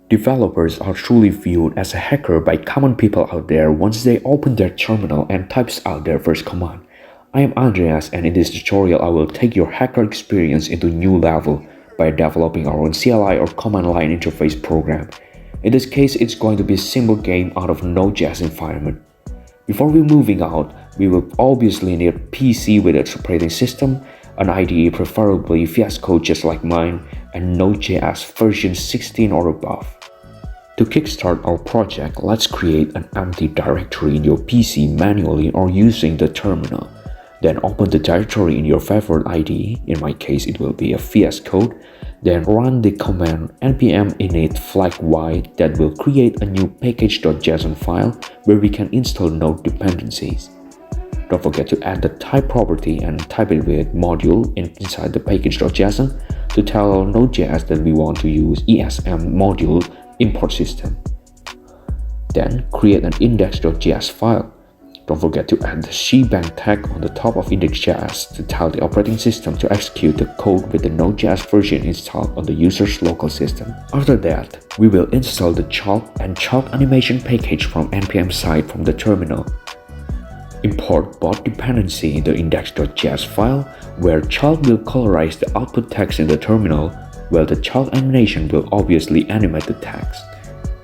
Developers are truly viewed as a hacker by common people out there once they open their terminal and types out their first command. I am Andreas, and in this tutorial I will take your hacker experience into a new level by developing our own CLI or command line interface program. In this case, it's going to be a simple game out of a NodeJS environment. Before we moving out, we will obviously need a PC with its operating system, an IDE preferably VS Code just like mine, and NodeJS version 16 or above. To kickstart our project, let's create an empty directory in your PC manually or using the terminal. Then open the directory in your favorite IDE, in my case it will be a VS Code, then run the command npm init flag y that will create a new package.json file where we can install node dependencies. Don't forget to add the type property and type it with module inside the package.json to tell NodeJS that we want to use ESM module import system. Then create an index.js file. Don't forget to add the shebang tag on the top of index.js to tell the operating system to execute the code with the NodeJS version installed on the user's local system. After that, we will install the chalk and chalk animation package from npm side from the terminal. Import both dependency in the index.js file, where chalk will colorize the output text in the terminal, while the chalk animation will obviously animate the text.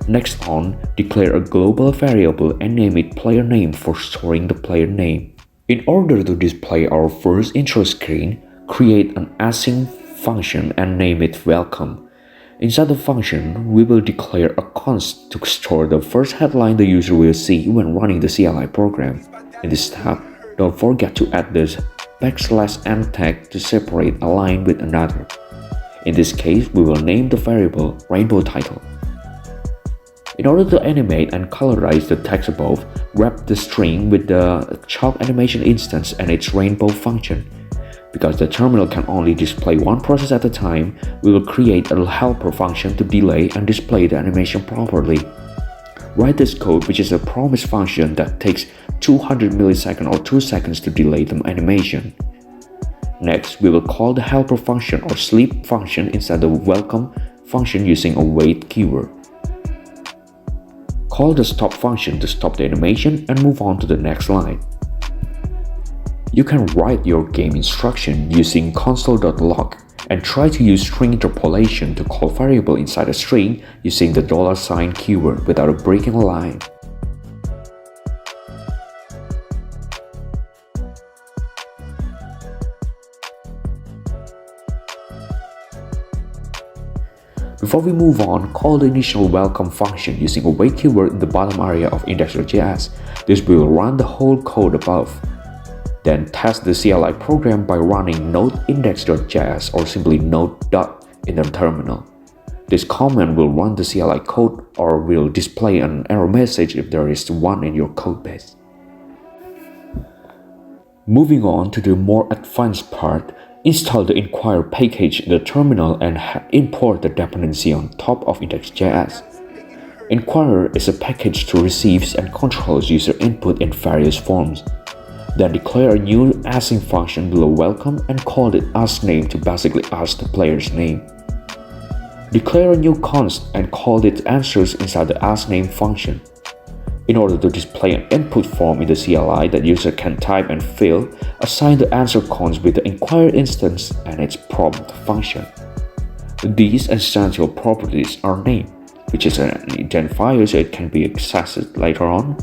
Next on, declare a global variable and name it player name for storing the player name. In order to display our first intro screen, create an async function and name it welcome. Inside the function, we will declare a const to store the first headline the user will see when running the CLI program. In this step, don't forget to add this \n tag to separate a line with another. In this case, we will name the variable rainbow title. In order to animate and colorize the text above, wrap the string with the chalk animation instance and its rainbow function. Because the terminal can only display one process at a time, we will create a helper function to delay and display the animation properly. Write this code, which is a promise function that takes 200 milliseconds or 2 seconds to delay the animation. Next, we will call the helper function or sleep function inside the welcome function using a wait keyword. Call the stop function to stop the animation and move on to the next line. You can write your game instruction using console.log and try to use string interpolation to call variable inside a string using the $sign keyword without breaking a line. Before we move on, call the initial welcome function using a wait keyword in the bottom area of index.js. This will run the whole code above. Then test the CLI program by running node index.js or simply node dot in the terminal. This command will run the CLI code or will display an error message if there is one in your codebase. Moving on to the more advanced part, install the Inquire package in the terminal and import the dependency on top of index.js. Inquire is a package to receive and controls user input in various forms. Then declare a new async function below welcome and call it askName to basically ask the player's name. Declare a new const and call it answers inside the askName function. In order to display an input form in the CLI that user can type and fill, assign the answer const with the inquire instance and its prompt function. These essential properties are name, which is an identifier so it can be accessed later on,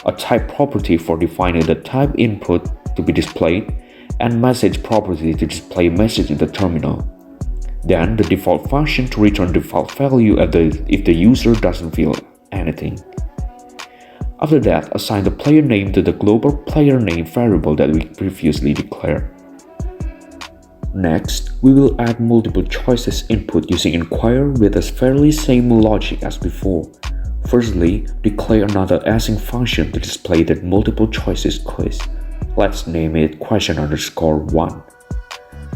a type property for defining the type input to be displayed, and message property to display message in the terminal. Then the default function to return default value if the user doesn't fill anything. After that, assign the player name to the global player name variable that we previously declared. Next, we will add multiple choices input using inquire with the fairly same logic as before. Firstly, declare another async function to display the multiple choices quiz. Let's name it question_1.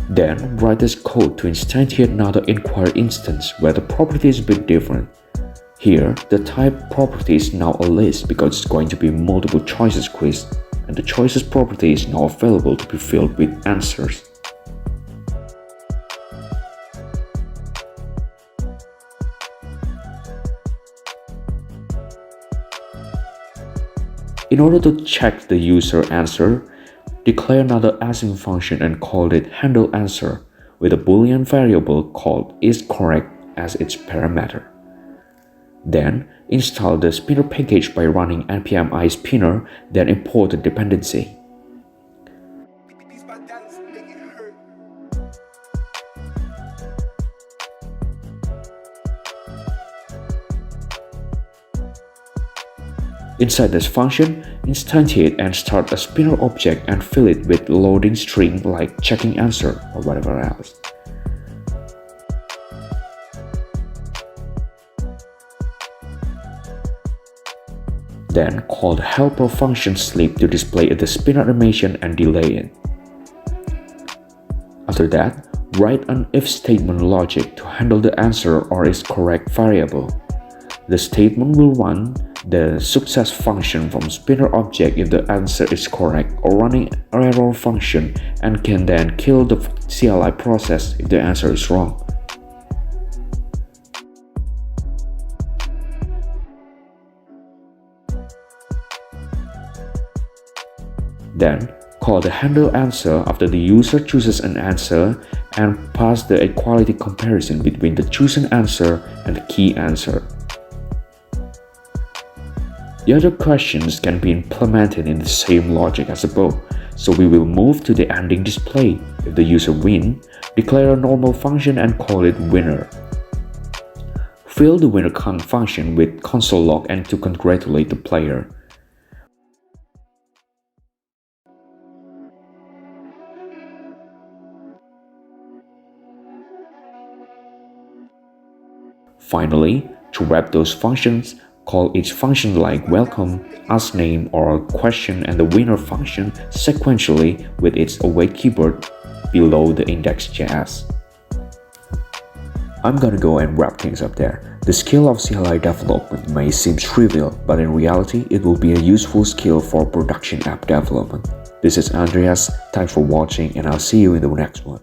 Then write this code to instantiate another inquire instance where the property is a bit different. Here, the type property is now a list because it's going to be multiple choices quiz, and the choices property is now available to be filled with answers. In order to check the user answer, declare another async function and call it handleAnswer with a boolean variable called isCorrect as its parameter. Then, install the spinner package by running npm iSpinner, then import the dependency. Inside this function, instantiate and start a spinner object and fill it with loading string like checking answer or whatever else. Then call the helper function sleep to display the spinner animation and delay it. After that, write an if statement logic to handle the answer or isCorrect variable. The statement will run the success function from spinner object if the answer is correct, or running error function, and can then kill the CLI process if the answer is wrong. Then call the handleAnswer after the user chooses an answer and pass the equality comparison between the chosen answer and the key answer. The other questions can be implemented in the same logic as above, so we will move to the ending display. If the user wins, declare a normal function and call it winner. Fill the winner count function with console log and to congratulate the player. Finally, to wrap those functions, call each function like welcome, ask name, or question and the winner function sequentially with its await keyword below the index.js. I'm gonna go and wrap things up there. The skill of CLI development may seem trivial, but in reality, it will be a useful skill for production app development. This is Andreas, thanks for watching, and I'll see you in the next one.